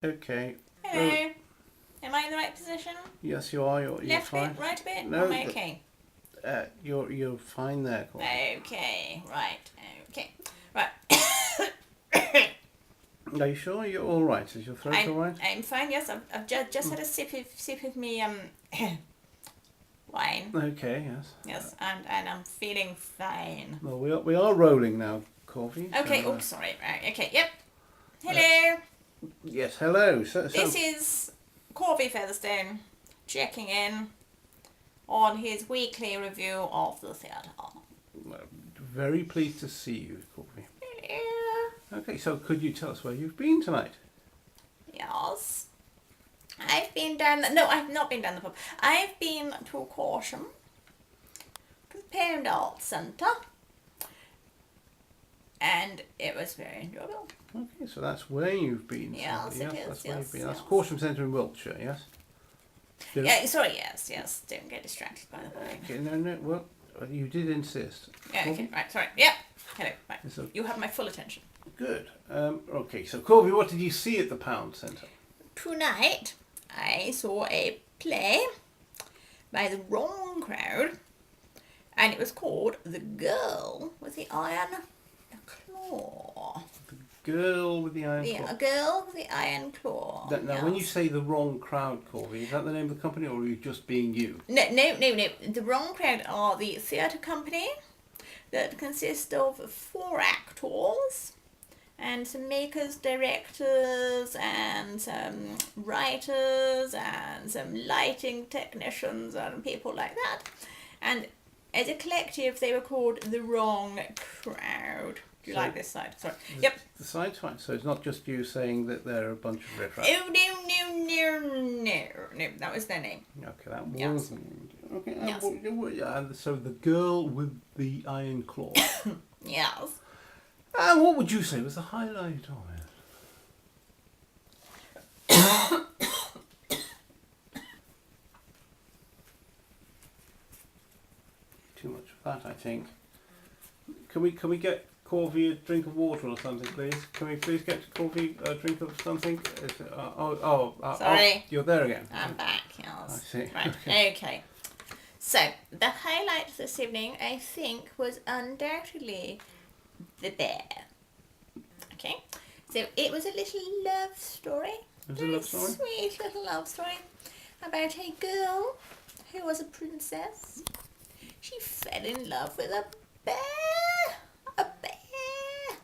Okay. Hello. Am I in the right position? Yes, you are. You're Left fine. bit, right bit? No, Am I okay? you're fine there, Corvy. Okay, right. Okay, right. Are you sure you're all right? Is your throat all right? I'm fine. Yes, I've just had a sip of me wine. Okay. Yes. Yes, and I'm feeling fine. Well, we are rolling now, Corvy. Okay. So, Oh, sorry. Right. Okay. Yep. Hello. yes. Hello. So This is Corvy Featherstone checking in on his weekly review of the theatre. very pleased to see you, Corvy. Hello. Okay. So could you tell us where you've been tonight? Yes. I've been down... No, I've not been down the pub. I've been to Corsham, to the Pound Arts Centre, and it was very enjoyable. Okay. So that's where you've been. Yes, so, it is, That's where yes, you've been. That's yes. Corsham Centre in Wiltshire. Yes. Yeah, sorry, yes. Don't get distracted by the wine. Okay. No. Well, you did insist. Yeah, okay, Corvy? right, sorry. Yep. Hello, right. So, You have my full attention. good. Okay. So Corvy, what did you see at the Pound Centre? Tonight, I saw a play by TheWrongCrowd, and it was called The Girl with the Iron Claw. Girl with the Iron Yeah, Claw. a girl with the iron claw. Now, when you say the wrong crowd, Corvy, is that the name of the company, or are you just being you? No. The Wrong Crowd are the theatre company that consists of 4 actors and some makers, directors, and some writers, and some lighting technicians, and people like that. And as a collective, they were called The Wrong Crowd. Do you like this side? Sorry. Yep. The side's fine. So it's not just you saying that they're a bunch of riffraff. Oh, no. That was their name. Okay, that Yes. was... Okay, Yes. So the girl with the iron claw. Yes. And what would you say was the highlight of it? Too much of that, I think. Can we get Corvy a drink of water or something, please? Can we please get Corvy a drink of something? Sorry. You're there again. I'm back, yes. I see. Right, okay. So, the highlight this evening, I think, was undoubtedly the bear. Okay? So, it was a little love story. It was a love story? Sweet little love story about a girl who was a princess. She fell in love with a bear. A bear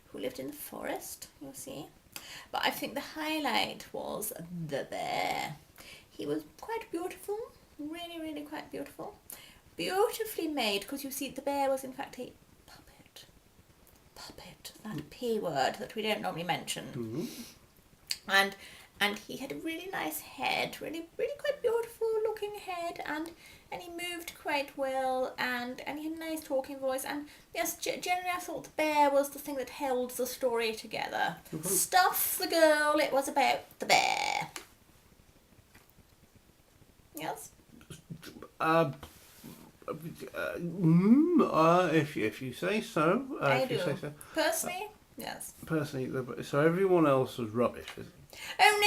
who lived in the forest, you'll see. But I think the highlight was the bear. He was quite beautiful, really quite beautiful. Beautifully made, because you see the bear was in fact a puppet. Puppet, that P word that we don't normally mention. Mm-hmm. And he had a really nice head, really quite beautiful looking head, and he moved quite well, and he had a nice talking voice, and yes, generally I thought the bear was the thing that held the story together. Mm-hmm. Stuff the girl, it was about the bear. Yes? If you say so. I if do. You say so. Personally, yes. Personally, so everyone else was rubbish. Is it? Oh,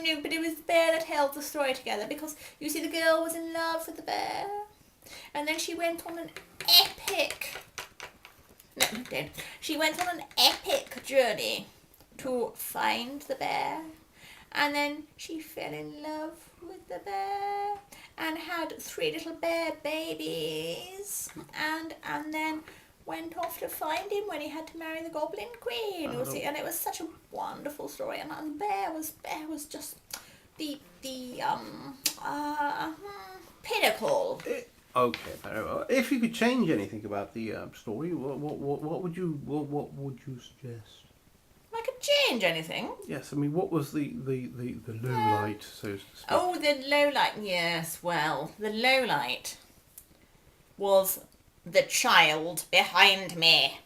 no, but it was the bear that held the story together, because you see the girl was in love with the bear, and then she went on an epic... No, don't. She went on an epic journey to find the bear, and then she fell in love with the bear, and had 3 little bear babies, and then went off to find him when he had to marry the Goblin Queen, you see, and it was such a wonderful story, and the bear was just the pinnacle. Okay, very well. If you could change anything about the story, what would you suggest? I could change anything. Yes, I mean, what was the low light, so to speak? Oh, the low light. Yes, well, the low light was the child behind me,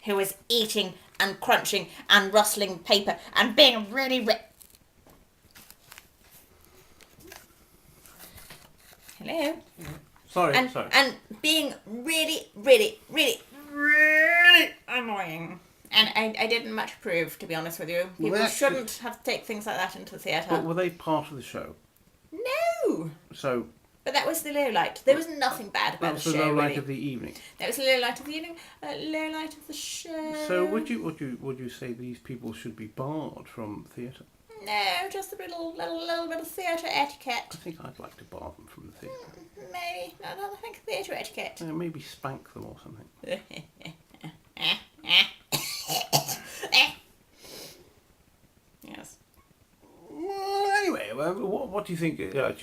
who was eating and crunching and rustling paper and being really Hello? Sorry. And being really annoying. And I didn't much approve, to be honest with you. People Well, shouldn't have to take things like that into the theatre. But were they part of the show? No! So But that was the low light. There was nothing bad about that was the the show, low light really. of the evening. That was the low light of the evening, low light of the show. So would you say these people should be barred from theatre? No, just a little bit of theatre etiquette. I think I'd like to bar them from the theatre. Maybe. No, I think theatre etiquette. Maybe spank them or something. Yes. Well, anyway, what do you think? Do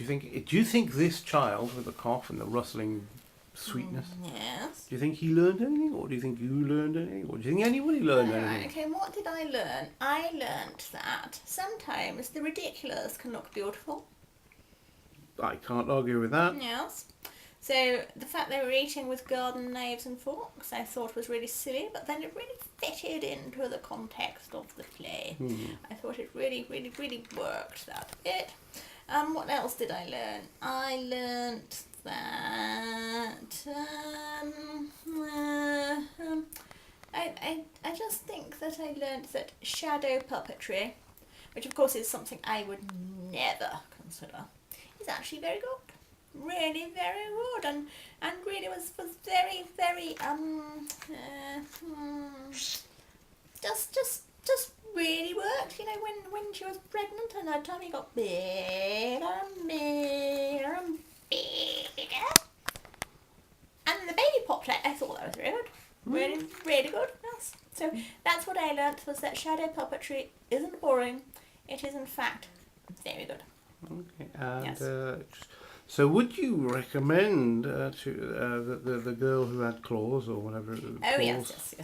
you think this child with the cough and the rustling sweetness? Yes. Do you think he learned anything, or do you think you learned anything, or do you think anybody learned anything? Okay, what did I learn? I learnt that sometimes the ridiculous can look beautiful. I can't argue with that. Yes. So the fact they were eating with garden knives and forks I thought was really silly, but then it really fitted into the context of the play. I thought it really worked that bit. What else did I learn? I learnt that I just think that I learnt that shadow puppetry, which of course is something I would never consider, is actually very good. Really very good, and really was very just really worked. You know, when she was pregnant and her tummy got bigger and bigger and bigger, and the baby popped out. I thought that was very good. Really good. Yes. So that's what I learnt, was that shadow puppetry isn't boring. It is in fact very good. Okay, and Yes. so would you recommend to the girl who had claws or whatever? Oh yes.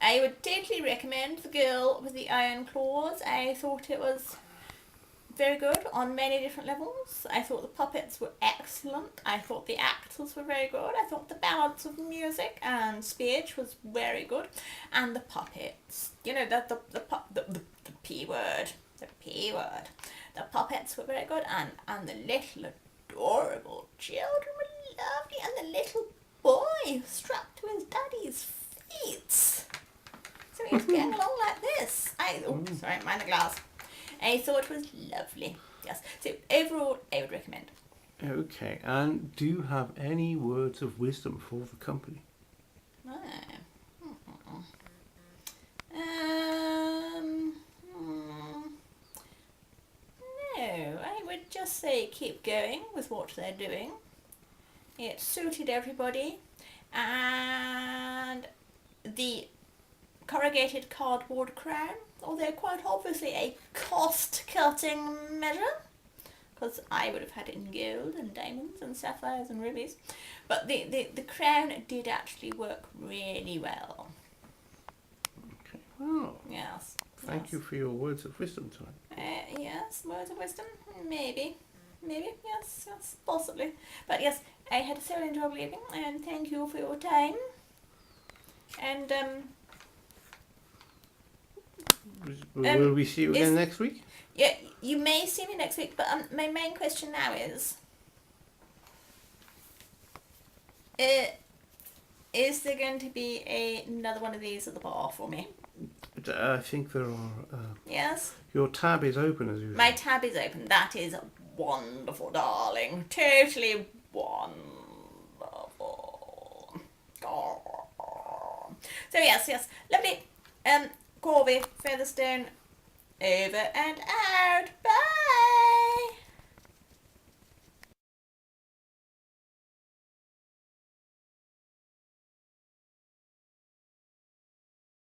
I would totally recommend The Girl with the Iron Claws. I thought it was very good on many different levels. I thought the puppets were excellent. I thought the actors were very good. I thought the balance of music and speech was very good, and the puppets. You know, the P word. The P word. The puppets were very good, and the little adorable children were lovely, and the little boy strapped to his daddy's feet. So he was going along like this. Sorry, mind the glass. I thought it was lovely. Yes. So overall, I would recommend. Okay, and do you have any words of wisdom for the company? No, I would just say keep going with what they're doing. It suited everybody, and the corrugated cardboard crown, although quite obviously a cost-cutting measure, because I would have had it in gold and diamonds and sapphires and rubies, but the crown did actually work really well. Okay, well, Yes. thank you for your words of wisdom tonight. Yes, words of wisdom, maybe, yes, possibly. But yes, I had a so enjoyable evening, and thank you for your time. And Will we see you again next week? yeah, you may see me next week. But my main question now is there going to be another one of these at the bar for me? I think there are. Yes. Your tab is open as usual. My tab is open. That is wonderful, darling. Totally wonderful. Oh. So yes, lovely. Corvy Featherstone, over and out. Bye.